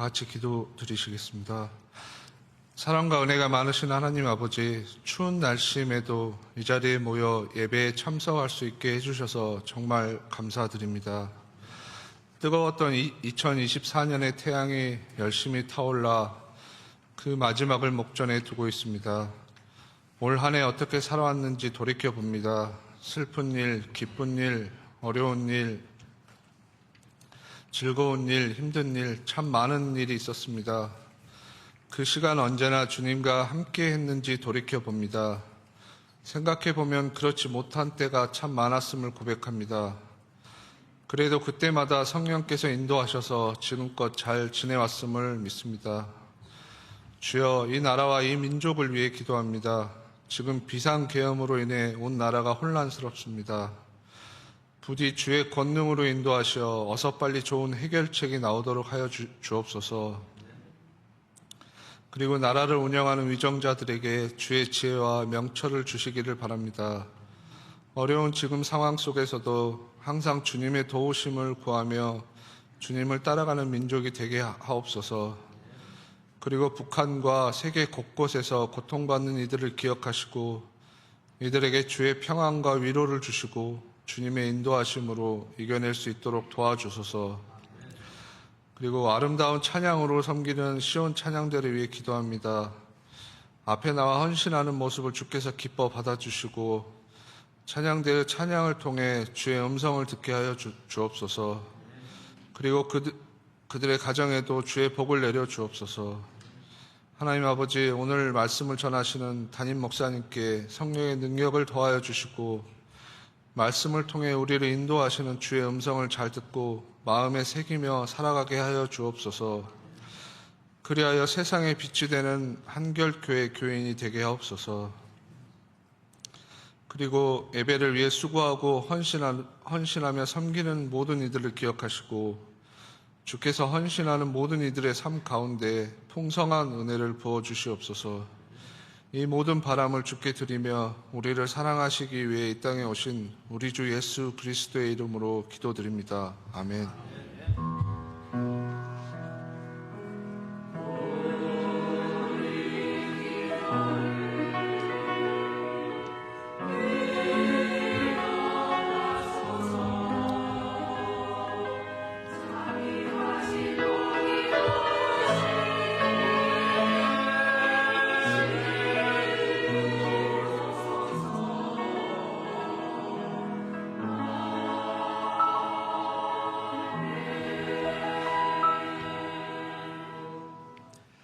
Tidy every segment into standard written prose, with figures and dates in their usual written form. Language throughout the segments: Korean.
다 같이 기도 드리시겠습니다. 사랑과 은혜가 많으신 하나님 아버지, 추운 날씨임에도 이 자리에 모여 예배에 참석할 수 있게 해주셔서 정말 감사드립니다. 뜨거웠던 2024년의 태양이 열심히 타올라 그 마지막을 목전에 두고 있습니다. 올 한 해 어떻게 살아왔는지 돌이켜봅니다. 슬픈 일, 기쁜 일, 어려운 일, 즐거운 일, 힘든 일, 참 많은 일이 있었습니다. 그 시간 언제나 주님과 함께 했는지 돌이켜봅니다. 생각해보면 그렇지 못한 때가 참 많았음을 고백합니다. 그래도 그때마다 성령께서 인도하셔서 지금껏 잘 지내왔음을 믿습니다. 주여, 이 나라와 이 민족을 위해 기도합니다. 지금 비상계엄으로 인해 온 나라가 혼란스럽습니다. 부디 주의 권능으로 인도하셔 어서 빨리 좋은 해결책이 나오도록 하여 주옵소서. 그리고 나라를 운영하는 위정자들에게 주의 지혜와 명철을 주시기를 바랍니다. 어려운 지금 상황 속에서도 항상 주님의 도우심을 구하며 주님을 따라가는 민족이 되게 하옵소서. 그리고 북한과 세계 곳곳에서 고통받는 이들을 기억하시고 이들에게 주의 평안과 위로를 주시고 주님의 인도하심으로 이겨낼 수 있도록 도와주소서. 그리고 아름다운 찬양으로 섬기는 시온 찬양대를 위해 기도합니다. 앞에 나와 헌신하는 모습을 주께서 기뻐 받아주시고 찬양대의 찬양을 통해 주의 음성을 듣게 하여 주옵소서. 그리고 그들의 가정에도 주의 복을 내려 주옵소서. 하나님 아버지, 오늘 말씀을 전하시는 담임 목사님께 성령의 능력을 더하여 주시고 말씀을 통해 우리를 인도하시는 주의 음성을 잘 듣고 마음에 새기며 살아가게 하여 주옵소서. 그리하여 세상의 빛이 되는 한결교회 교인이 되게 하옵소서. 그리고 예배를 위해 수고하고 헌신하며 섬기는 모든 이들을 기억하시고 주께서 헌신하는 모든 이들의 삶 가운데 풍성한 은혜를 부어주시옵소서. 이 모든 바람을 주께 드리며 우리를 사랑하시기 위해 이 땅에 오신 우리 주 예수 그리스도의 이름으로 기도드립니다. 아멘.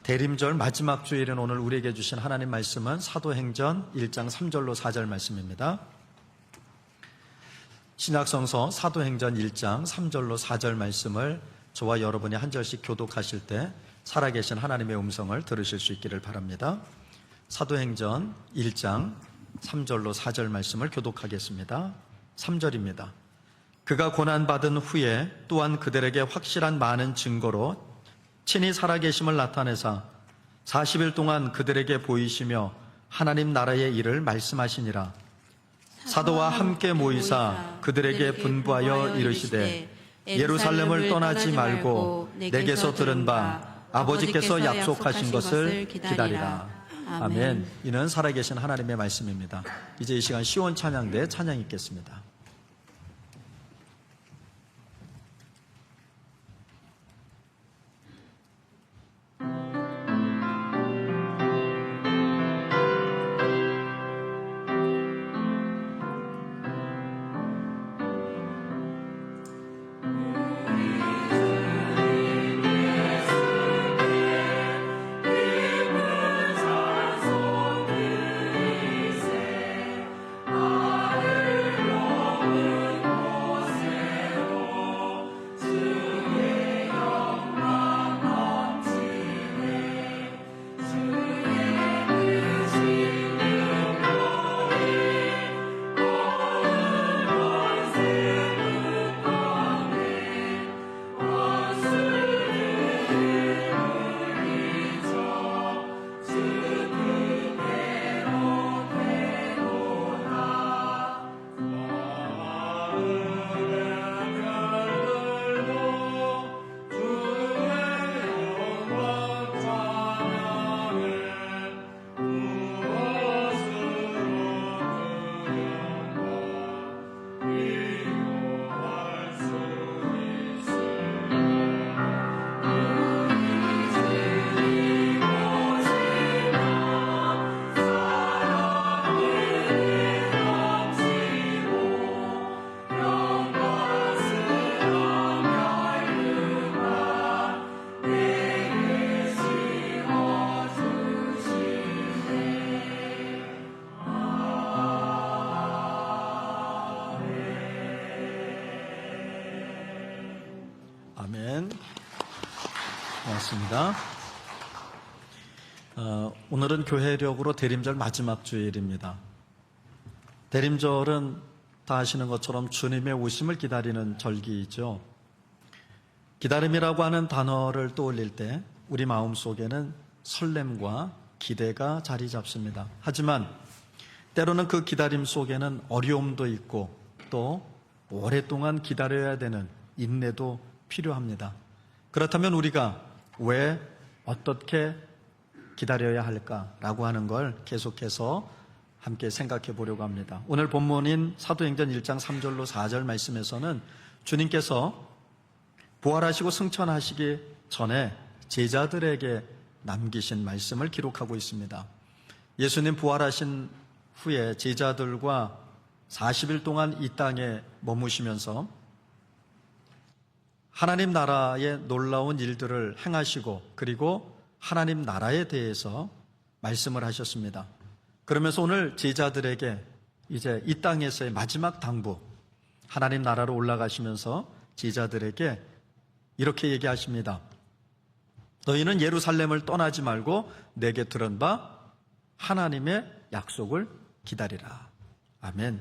대림절 마지막 주일인 오늘 우리에게 주신 하나님 말씀은 사도행전 1장 3절로 4절 말씀입니다. 신약성서 사도행전 1장 3절로 4절 말씀을 저와 여러분이 한 절씩 교독하실 때 살아계신 하나님의 음성을 들으실 수 있기를 바랍니다. 사도행전 1장 3절로 4절 말씀을 교독하겠습니다. 3절입니다. 그가 고난받은 후에 또한 그들에게 확실한 많은 증거로 친히 살아계심을 나타내사 40일 동안 그들에게 보이시며 하나님 나라의 일을 말씀하시니라. 사도와 함께 모이사 그들에게 분부하여 이르시되 예루살렘을 떠나지 말고 내게서 들은 바 아버지께서 약속하신 것을 기다리라. 아멘. 이는 살아계신 하나님의 말씀입니다. 이제 이 시간 시온 찬양대 찬양 있겠습니다. 아를 고맙습니다. 오늘은 교회력으로 대림절 마지막 주일입니다. 대림절은 다 아시는 것처럼 주님의 오심을 기다리는 절기이죠. 기다림이라고 하는 단어를 떠올릴 때 우리 마음속에는 설렘과 기대가 자리 잡습니다. 하지만 때로는 그 기다림 속에는 어려움도 있고 또 오랫동안 기다려야 되는 인내도 필요합니다. 그렇다면 우리가 왜 어떻게 기다려야 할까라고 하는 걸 계속해서 함께 생각해 보려고 합니다. 오늘 본문인 사도행전 1장 3절로 4절 말씀에서는 주님께서 부활하시고 승천하시기 전에 제자들에게 남기신 말씀을 기록하고 있습니다. 예수님 부활하신 후에 제자들과 40일 동안 이 땅에 머무시면서 하나님 나라의 놀라운 일들을 행하시고 그리고 하나님 나라에 대해서 말씀을 하셨습니다. 그러면서 오늘 제자들에게 이제 이 땅에서의 마지막 당부, 하나님 나라로 올라가시면서 제자들에게 이렇게 얘기하십니다. 너희는 예루살렘을 떠나지 말고 내게 들은 바 하나님의 약속을 기다리라. 아멘.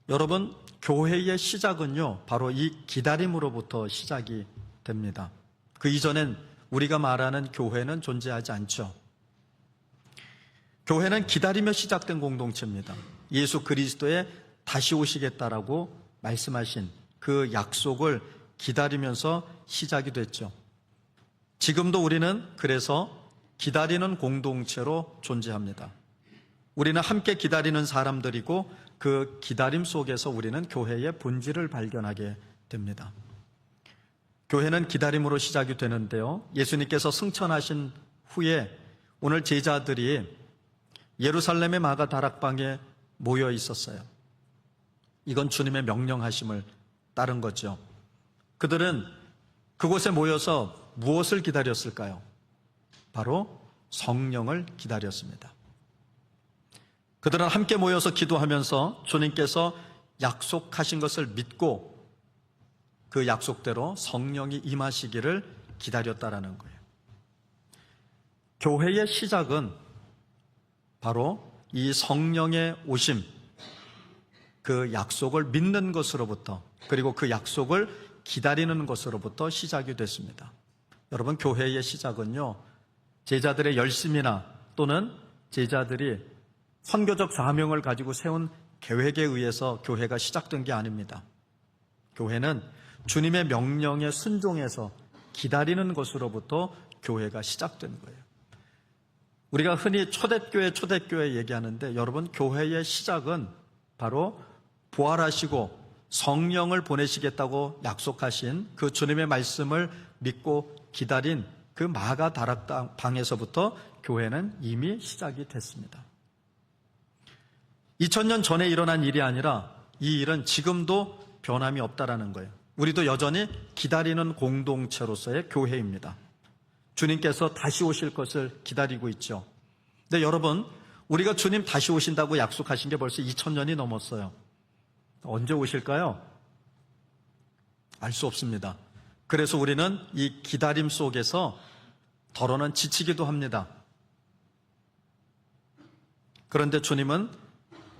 여러분, 교회의 시작은요, 바로 이 기다림으로부터 시작이 됩니다. 그 이전엔 우리가 말하는 교회는 존재하지 않죠. 교회는 기다리며 시작된 공동체입니다. 예수 그리스도의 다시 오시겠다라고 말씀하신 그 약속을 기다리면서 시작이 됐죠. 지금도 우리는 그래서 기다리는 공동체로 존재합니다. 우리는 함께 기다리는 사람들이고 그 기다림 속에서 우리는 교회의 본질을 발견하게 됩니다. 교회는 기다림으로 시작이 되는데요. 예수님께서 승천하신 후에 오늘 제자들이 예루살렘의 마가 다락방에 모여 있었어요. 이건 주님의 명령하심을 따른 거죠. 그들은 그곳에 모여서 무엇을 기다렸을까요? 바로 성령을 기다렸습니다. 그들은 함께 모여서 기도하면서 주님께서 약속하신 것을 믿고 그 약속대로 성령이 임하시기를 기다렸다라는 거예요. 교회의 시작은 바로 이 성령의 오심, 그 약속을 믿는 것으로부터 그리고 그 약속을 기다리는 것으로부터 시작이 됐습니다. 여러분, 교회의 시작은요, 제자들의 열심이나 또는 제자들이 선교적 사명을 가지고 세운 계획에 의해서 교회가 시작된 게 아닙니다. 교회는 주님의 명령에 순종해서 기다리는 것으로부터 교회가 시작된 거예요. 우리가 흔히 초대교회 얘기하는데 여러분, 교회의 시작은 바로 부활하시고 성령을 보내시겠다고 약속하신 그 주님의 말씀을 믿고 기다린 그 마가 다락방에서부터 교회는 이미 시작이 됐습니다. 2000년 전에 일어난 일이 아니라 이 일은 지금도 변함이 없다라는 거예요. 우리도 여전히 기다리는 공동체로서의 교회입니다. 주님께서 다시 오실 것을 기다리고 있죠. 근데 여러분, 우리가 주님 다시 오신다고 약속하신 게 벌써 2000년이 넘었어요. 언제 오실까요? 알 수 없습니다. 그래서 우리는 이 기다림 속에서 더러는 지치기도 합니다. 그런데 주님은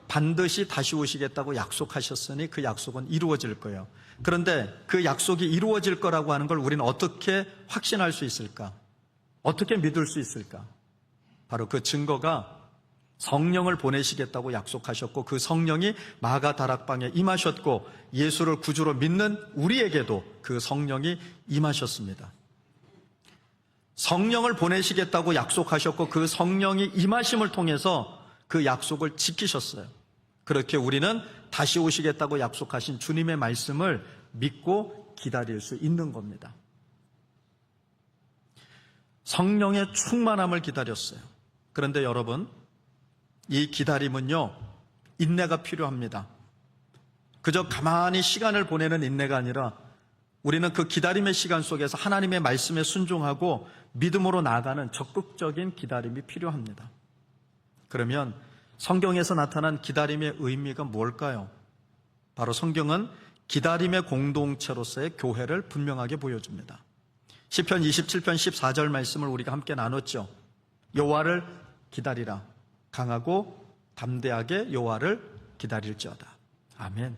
반드시 다시 오시겠다고 약속하셨으니 그 약속은 이루어질 거예요. 그런데 그 약속이 이루어질 거라고 하는 걸 우리는 어떻게 확신할 수 있을까? 어떻게 믿을 수 있을까? 바로 그 증거가 성령을 보내시겠다고 약속하셨고 그 성령이 마가 다락방에 임하셨고 예수를 구주로 믿는 우리에게도 그 성령이 임하셨습니다. 성령을 보내시겠다고 약속하셨고 그 성령이 임하심을 통해서 그 약속을 지키셨어요. 그렇게 우리는 다시 오시겠다고 약속하신 주님의 말씀을 믿고 기다릴 수 있는 겁니다. 성령의 충만함을 기다렸어요. 그런데 여러분, 이 기다림은요, 인내가 필요합니다. 그저 가만히 시간을 보내는 인내가 아니라 우리는 그 기다림의 시간 속에서 하나님의 말씀에 순종하고 믿음으로 나아가는 적극적인 기다림이 필요합니다. 그러면 성경에서 나타난 기다림의 의미가 뭘까요? 바로 성경은 기다림의 공동체로서의 교회를 분명하게 보여줍니다. 시편 27편 14절 말씀을 우리가 함께 나눴죠. 여호와를 기다리라. 강하고 담대하게 여호와를 기다릴지어다. 아멘.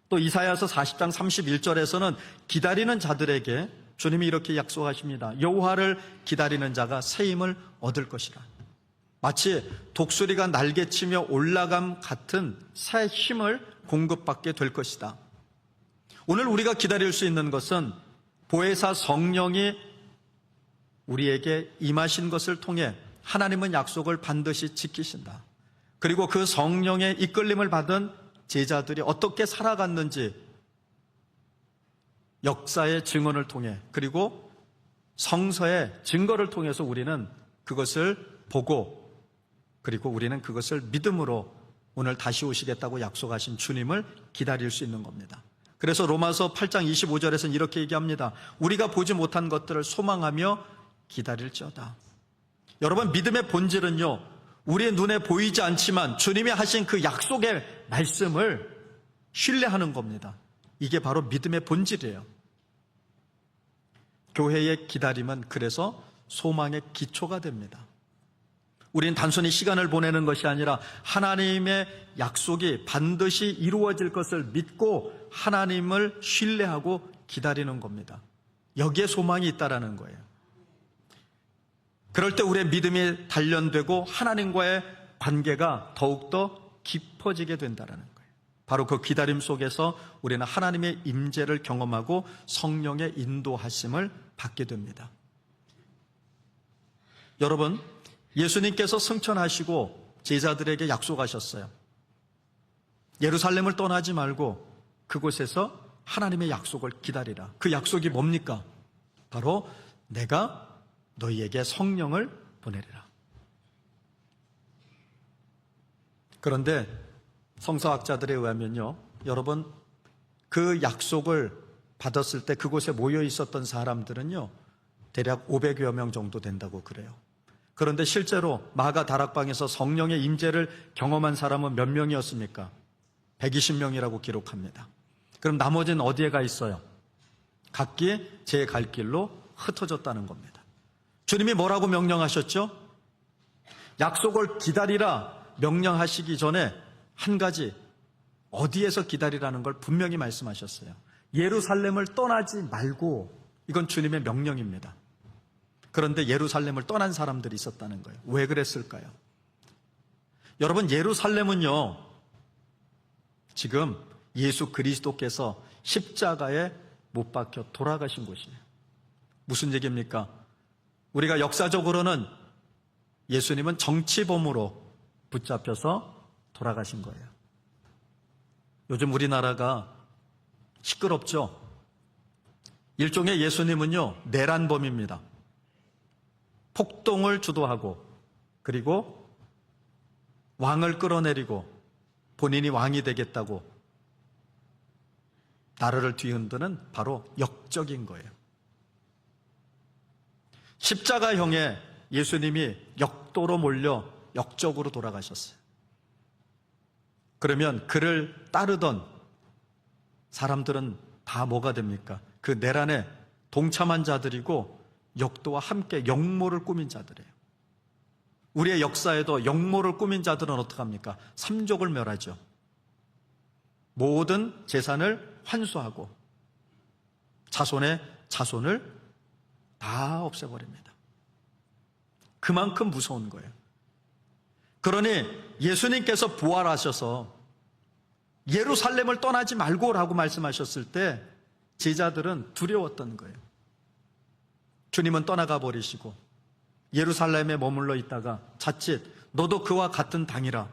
또 이사야서 40장 31절에서는 기다리는 자들에게 주님이 이렇게 약속하십니다. 여호와를 기다리는 자가 새 힘을 얻을 것이라. 마치 독수리가 날개치며 올라감 같은 새 힘을 공급받게 될 것이다. 오늘 우리가 기다릴 수 있는 것은 보혜사 성령이 우리에게 임하신 것을 통해 하나님은 약속을 반드시 지키신다. 그리고 그 성령의 이끌림을 받은 제자들이 어떻게 살아갔는지 역사의 증언을 통해 그리고 성서의 증거를 통해서 우리는 그것을 보고 그리고 우리는 그것을 믿음으로 오늘 다시 오시겠다고 약속하신 주님을 기다릴 수 있는 겁니다. 그래서 로마서 8장 25절에서는 이렇게 얘기합니다. 우리가 보지 못한 것들을 소망하며 기다릴지어다. 여러분, 믿음의 본질은요, 우리의 눈에 보이지 않지만 주님이 하신 그 약속의 말씀을 신뢰하는 겁니다. 이게 바로 믿음의 본질이에요. 교회의 기다림은 그래서 소망의 기초가 됩니다. 우리는 단순히 시간을 보내는 것이 아니라 하나님의 약속이 반드시 이루어질 것을 믿고 하나님을 신뢰하고 기다리는 겁니다. 여기에 소망이 있다라는 거예요. 그럴 때 우리의 믿음이 단련되고 하나님과의 관계가 더욱더 깊어지게 된다는 거예요. 바로 그 기다림 속에서 우리는 하나님의 임재를 경험하고 성령의 인도하심을 받게 됩니다. 여러분, 예수님께서 승천하시고 제자들에게 약속하셨어요. 예루살렘을 떠나지 말고 그곳에서 하나님의 약속을 기다리라. 그 약속이 뭡니까? 바로 내가 너희에게 성령을 보내리라. 그런데 성서학자들에 의하면요, 여러분, 그 약속을 받았을 때 그곳에 모여 있었던 사람들은요, 대략 500여 명 정도 된다고 그래요. 그런데 실제로 마가 다락방에서 성령의 임재를 경험한 사람은 몇 명이었습니까? 120명이라고 기록합니다. 그럼 나머지는 어디에 가 있어요? 각기 제 갈 길로 흩어졌다는 겁니다. 주님이 뭐라고 명령하셨죠? 약속을 기다리라 명령하시기 전에 한 가지, 어디에서 기다리라는 걸 분명히 말씀하셨어요. 예루살렘을 떠나지 말고, 이건 주님의 명령입니다. 그런데 예루살렘을 떠난 사람들이 있었다는 거예요. 왜 그랬을까요? 여러분, 예루살렘은요, 지금 예수 그리스도께서 십자가에 못 박혀 돌아가신 곳이에요. 무슨 얘기입니까? 우리가 역사적으로는 예수님은 정치범으로 붙잡혀서 돌아가신 거예요. 요즘 우리나라가 시끄럽죠? 일종의 예수님은요, 내란범입니다. 폭동을 주도하고 그리고 왕을 끌어내리고 본인이 왕이 되겠다고 나라를 뒤흔드는 바로 역적인 거예요. 십자가형에 예수님이 역도로 몰려 역적으로 돌아가셨어요. 그러면 그를 따르던 사람들은 다 뭐가 됩니까? 그 내란에 동참한 자들이고 역도와 함께 역모를 꾸민 자들이에요. 우리의 역사에도 역모를 꾸민 자들은 어떡합니까? 삼족을 멸하죠. 모든 재산을 환수하고 자손의 자손을 다 없애버립니다. 그만큼 무서운 거예요. 그러니 예수님께서 부활하셔서 예루살렘을 떠나지 말고라고 말씀하셨을 때 제자들은 두려웠던 거예요. 주님은 떠나가 버리시고 예루살렘에 머물러 있다가 자칫 너도 그와 같은 당이라,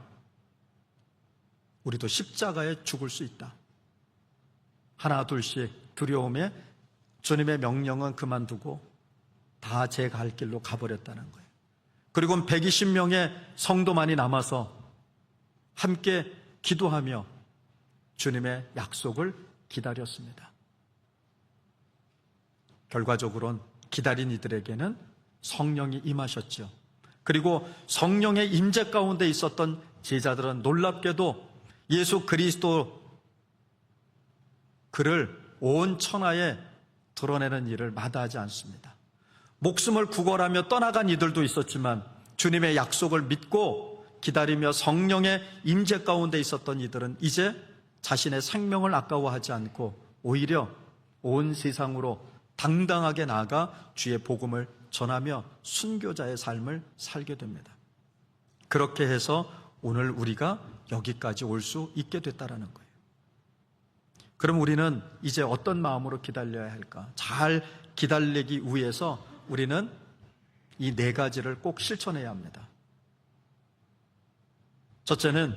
우리도 십자가에 죽을 수 있다. 하나 둘씩 두려움에 주님의 명령은 그만두고 다 제 갈 길로 가버렸다는 거예요. 그리고 120명의 성도만이 남아서 함께 기도하며 주님의 약속을 기다렸습니다. 결과적으로는 기다린 이들에게는 성령이 임하셨죠. 그리고 성령의 임재 가운데 있었던 제자들은 놀랍게도 예수 그리스도 그를 온 천하에 드러내는 일을 마다하지 않습니다. 목숨을 구걸하며 떠나간 이들도 있었지만 주님의 약속을 믿고 기다리며 성령의 임재 가운데 있었던 이들은 이제 자신의 생명을 아까워하지 않고 오히려 온 세상으로 당당하게 나아가 주의 복음을 전하며 순교자의 삶을 살게 됩니다. 그렇게 해서 오늘 우리가 여기까지 올 수 있게 됐다라는 거예요. 그럼 우리는 이제 어떤 마음으로 기다려야 할까? 잘 기다리기 위해서 우리는 이 네 가지를 꼭 실천해야 합니다. 첫째는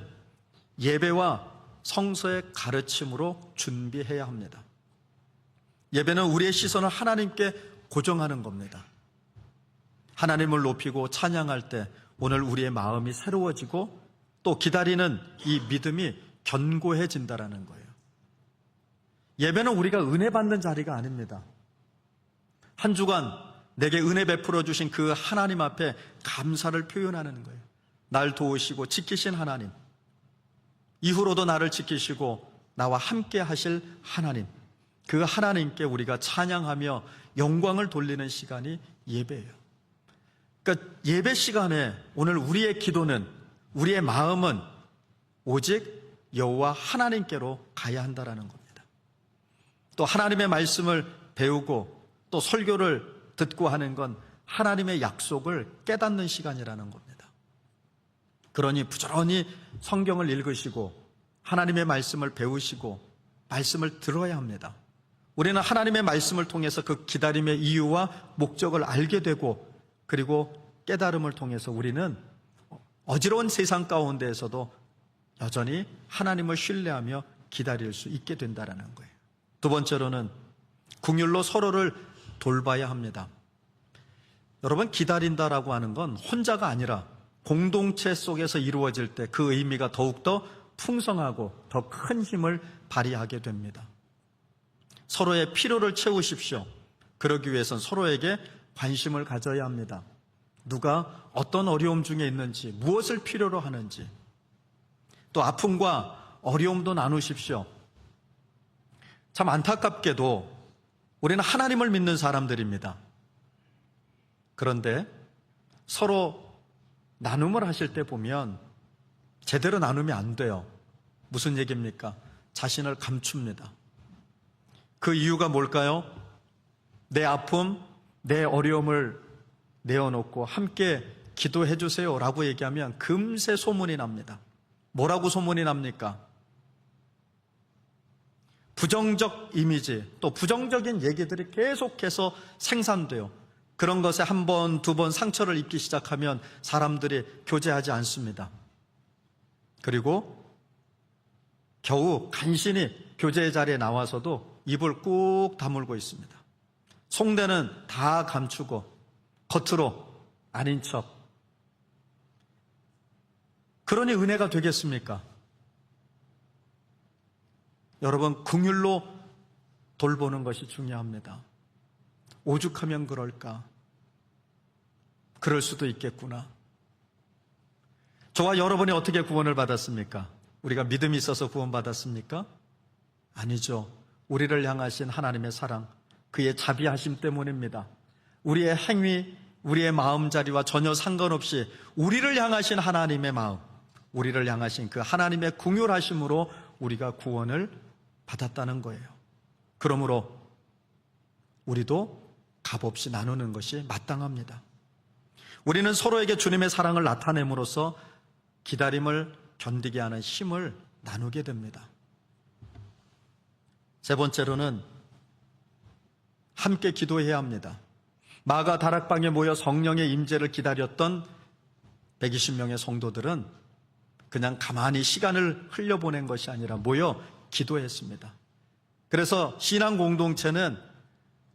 예배와 성서의 가르침으로 준비해야 합니다. 예배는 우리의 시선을 하나님께 고정하는 겁니다. 하나님을 높이고 찬양할 때 오늘 우리의 마음이 새로워지고 또 기다리는 이 믿음이 견고해진다라는 거예요. 예배는 우리가 은혜 받는 자리가 아닙니다. 한 주간 내게 은혜 베풀어 주신 그 하나님 앞에 감사를 표현하는 거예요. 날 도우시고 지키신 하나님, 이후로도 나를 지키시고 나와 함께 하실 하나님, 그 하나님께 우리가 찬양하며 영광을 돌리는 시간이 예배예요. 그러니까 예배 시간에 오늘 우리의 기도는, 우리의 마음은 오직 여호와 하나님께로 가야 한다라는 겁니다. 또 하나님의 말씀을 배우고 또 설교를 듣고 하는 건 하나님의 약속을 깨닫는 시간이라는 겁니다. 그러니 부지런히 성경을 읽으시고 하나님의 말씀을 배우시고 말씀을 들어야 합니다. 우리는 하나님의 말씀을 통해서 그 기다림의 이유와 목적을 알게 되고 그리고 깨달음을 통해서 우리는 어지러운 세상 가운데에서도 여전히 하나님을 신뢰하며 기다릴 수 있게 된다는 거예요. 두 번째로는 긍휼로 서로를 돌봐야 합니다. 여러분, 기다린다라고 하는 건 혼자가 아니라 공동체 속에서 이루어질 때 그 의미가 더욱더 풍성하고 더 큰 힘을 발휘하게 됩니다. 서로의 필요를 채우십시오. 그러기 위해서는 서로에게 관심을 가져야 합니다. 누가 어떤 어려움 중에 있는지, 무엇을 필요로 하는지, 또 아픔과 어려움도 나누십시오. 참 안타깝게도 우리는 하나님을 믿는 사람들입니다. 그런데 서로 나눔을 하실 때 보면 제대로 나누면 안 돼요. 무슨 얘기입니까? 자신을 감춥니다. 그 이유가 뭘까요? 내 아픔, 내 어려움을 내어놓고 함께 기도해 주세요 라고 얘기하면 금세 소문이 납니다. 뭐라고 소문이 납니까? 부정적 이미지, 또 부정적인 얘기들이 계속해서 생산돼요. 그런 것에 한 번, 두 번 상처를 입기 시작하면 사람들이 교제하지 않습니다. 그리고 겨우 간신히 교제의 자리에 나와서도 입을 꾹 다물고 있습니다. 속내는 다 감추고 겉으로 아닌 척. 그러니 은혜가 되겠습니까? 여러분, 긍휼로 돌보는 것이 중요합니다. 오죽하면 그럴까? 그럴 수도 있겠구나. 저와 여러분이 어떻게 구원을 받았습니까? 우리가 믿음이 있어서 구원받았습니까? 아니죠. 우리를 향하신 하나님의 사랑, 그의 자비하심 때문입니다. 우리의 행위, 우리의 마음자리와 전혀 상관없이 우리를 향하신 하나님의 마음, 우리를 향하신 그 하나님의 긍휼하심으로 우리가 구원을 받았다는 거예요. 그러므로 우리도 값없이 나누는 것이 마땅합니다. 우리는 서로에게 주님의 사랑을 나타냄으로써 기다림을 견디게 하는 힘을 나누게 됩니다. 세 번째로는 함께 기도해야 합니다. 마가 다락방에 모여 성령의 임재를 기다렸던 120명의 성도들은 그냥 가만히 시간을 흘려보낸 것이 아니라 모여 기도했습니다. 그래서 신앙 공동체는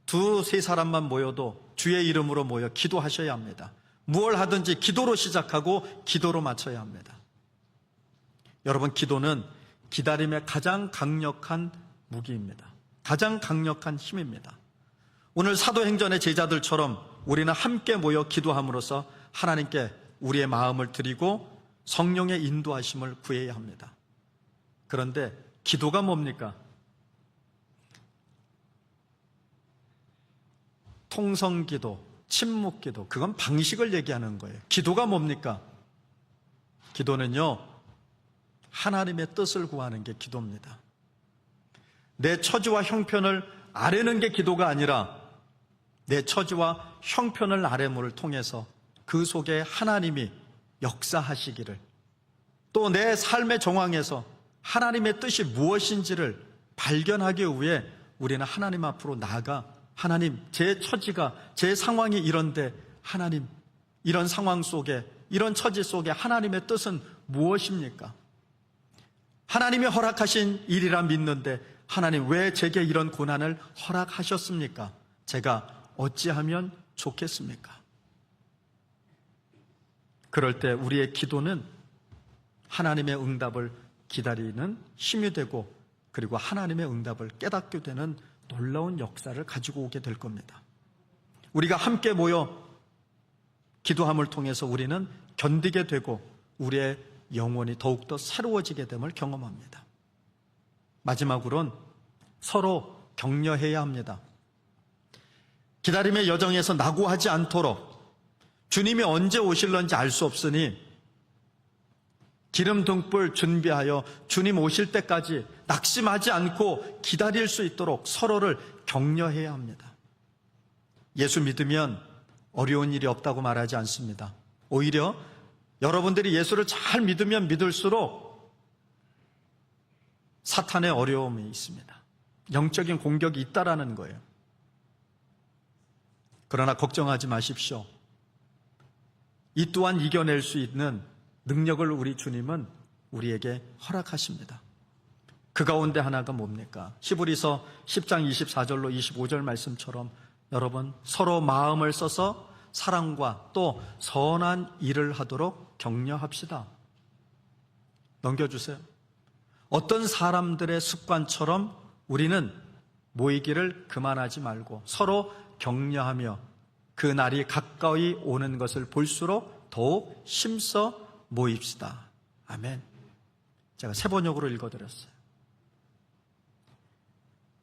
두세 사람만 모여도 주의 이름으로 모여 기도하셔야 합니다. 무엇을 하든지 기도로 시작하고 기도로 마쳐야 합니다. 여러분, 기도는 기다림의 가장 강력한 무기입니다. 가장 강력한 힘입니다. 오늘 사도행전의 제자들처럼 우리는 함께 모여 기도함으로써 하나님께 우리의 마음을 드리고 성령의 인도하심을 구해야 합니다. 그런데 기도가 뭡니까? 통성기도, 침묵 기도, 그건 방식을 얘기하는 거예요. 기도가 뭡니까? 기도는요, 하나님의 뜻을 구하는 게 기도입니다. 내 처지와 형편을 아뢰는 게 기도가 아니라 내 처지와 형편을 아뢰므를 통해서 그 속에 하나님이 역사하시기를, 또 내 삶의 정황에서 하나님의 뜻이 무엇인지를 발견하기 위해 우리는 하나님 앞으로 나아가, 하나님, 제 처지가, 제 상황이 이런데 하나님, 이런 상황 속에, 이런 처지 속에 하나님의 뜻은 무엇입니까? 하나님이 허락하신 일이라 믿는데 하나님, 왜 제게 이런 고난을 허락하셨습니까? 제가 어찌하면 좋겠습니까? 그럴 때 우리의 기도는 하나님의 응답을 기다리는 힘이 되고, 그리고 하나님의 응답을 깨닫게 되는 놀라운 역사를 가지고 오게 될 겁니다. 우리가 함께 모여 기도함을 통해서 우리는 견디게 되고 우리의 영혼이 더욱더 새로워지게 됨을 경험합니다. 마지막으로는 서로 격려해야 합니다. 기다림의 여정에서 낙오하지 않도록, 주님이 언제 오실런지 알 수 없으니 기름 등불 준비하여 주님 오실 때까지 낙심하지 않고 기다릴 수 있도록 서로를 격려해야 합니다. 예수 믿으면 어려운 일이 없다고 말하지 않습니다. 오히려 여러분들이 예수를 잘 믿으면 믿을수록 사탄의 어려움이 있습니다. 영적인 공격이 있다라는 거예요. 그러나 걱정하지 마십시오. 이 또한 이겨낼 수 있는 능력을 우리 주님은 우리에게 허락하십니다. 그 가운데 하나가 뭡니까? 히브리서 10장 24절로 25절 말씀처럼 여러분, 서로 마음을 써서 사랑과 또 선한 일을 하도록 격려합시다. 넘겨주세요. 어떤 사람들의 습관처럼 우리는 모이기를 그만하지 말고 서로 격려하며 그 날이 가까이 오는 것을 볼수록 더욱 힘써 모입시다. 아멘. 제가 세 번역으로 읽어드렸어요.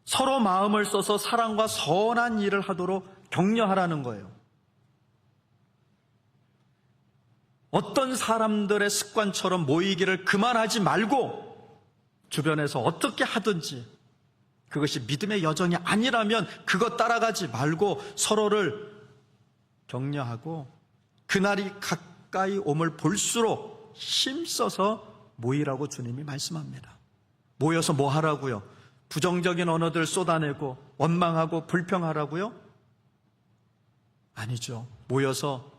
서로 마음을 써서 사랑과 선한 일을 하도록 격려하라는 거예요. 어떤 사람들의 습관처럼 모이기를 그만하지 말고 주변에서 어떻게 하든지, 그것이 믿음의 여정이 아니라면 그것 따라가지 말고 서로를 격려하고 그날이 가까이 옴을 볼수록 힘써서 모이라고 주님이 말씀합니다. 모여서 뭐 하라고요? 부정적인 언어들 쏟아내고 원망하고 불평하라고요? 아니죠. 모여서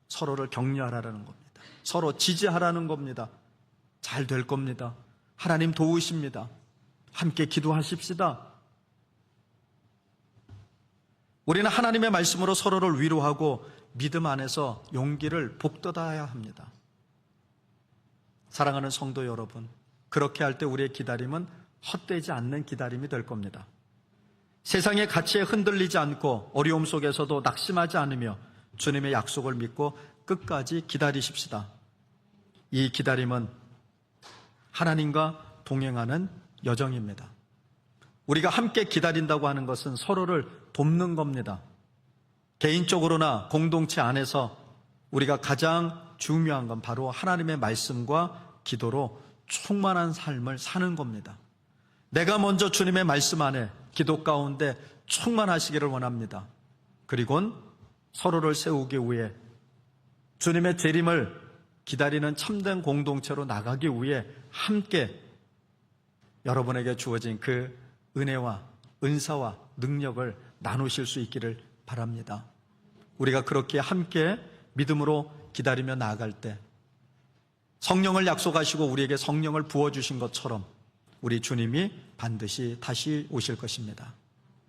서로를 격려하라는 겁니다. 서로 지지하라는 겁니다. 잘 될 겁니다. 하나님 도우십니다. 함께 기도하십시다. 우리는 하나님의 말씀으로 서로를 위로하고 믿음 안에서 용기를 북돋아야 합니다. 사랑하는 성도 여러분, 그렇게 할 때 우리의 기다림은 헛되지 않는 기다림이 될 겁니다. 세상의 가치에 흔들리지 않고 어려움 속에서도 낙심하지 않으며 주님의 약속을 믿고 끝까지 기다리십시다. 이 기다림은 하나님과 동행하는 여정입니다. 우리가 함께 기다린다고 하는 것은 서로를 돕는 겁니다. 개인적으로나 공동체 안에서 우리가 가장 중요한 건 바로 하나님의 말씀과 기도로 충만한 삶을 사는 겁니다. 내가 먼저 주님의 말씀 안에 기도 가운데 충만하시기를 원합니다. 그리고는 서로를 세우기 위해 주님의 재림을 기다리는 참된 공동체로 나가기 위해 함께 여러분에게 주어진 그 은혜와 은사와 능력을 나누실 수 있기를 바랍니다. 우리가 그렇게 함께 믿음으로 기다리며 나아갈 때 성령을 약속하시고 우리에게 성령을 부어주신 것처럼 우리 주님이 반드시 다시 오실 것입니다.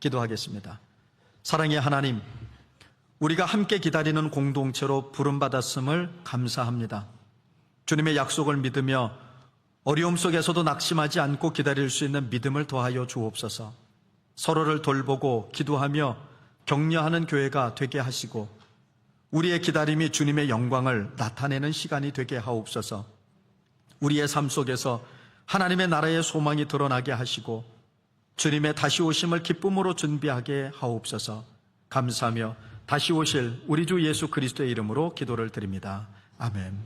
기도하겠습니다. 사랑의 하나님, 우리가 함께 기다리는 공동체로 부름받았음을 감사합니다. 주님의 약속을 믿으며 어려움 속에서도 낙심하지 않고 기다릴 수 있는 믿음을 더하여 주옵소서. 서로를 돌보고 기도하며 격려하는 교회가 되게 하시고 우리의 기다림이 주님의 영광을 나타내는 시간이 되게 하옵소서. 우리의 삶 속에서 하나님의 나라의 소망이 드러나게 하시고 주님의 다시 오심을 기쁨으로 준비하게 하옵소서. 감사하며 다시 오실 우리 주 예수 그리스도의 이름으로 기도를 드립니다. 아멘.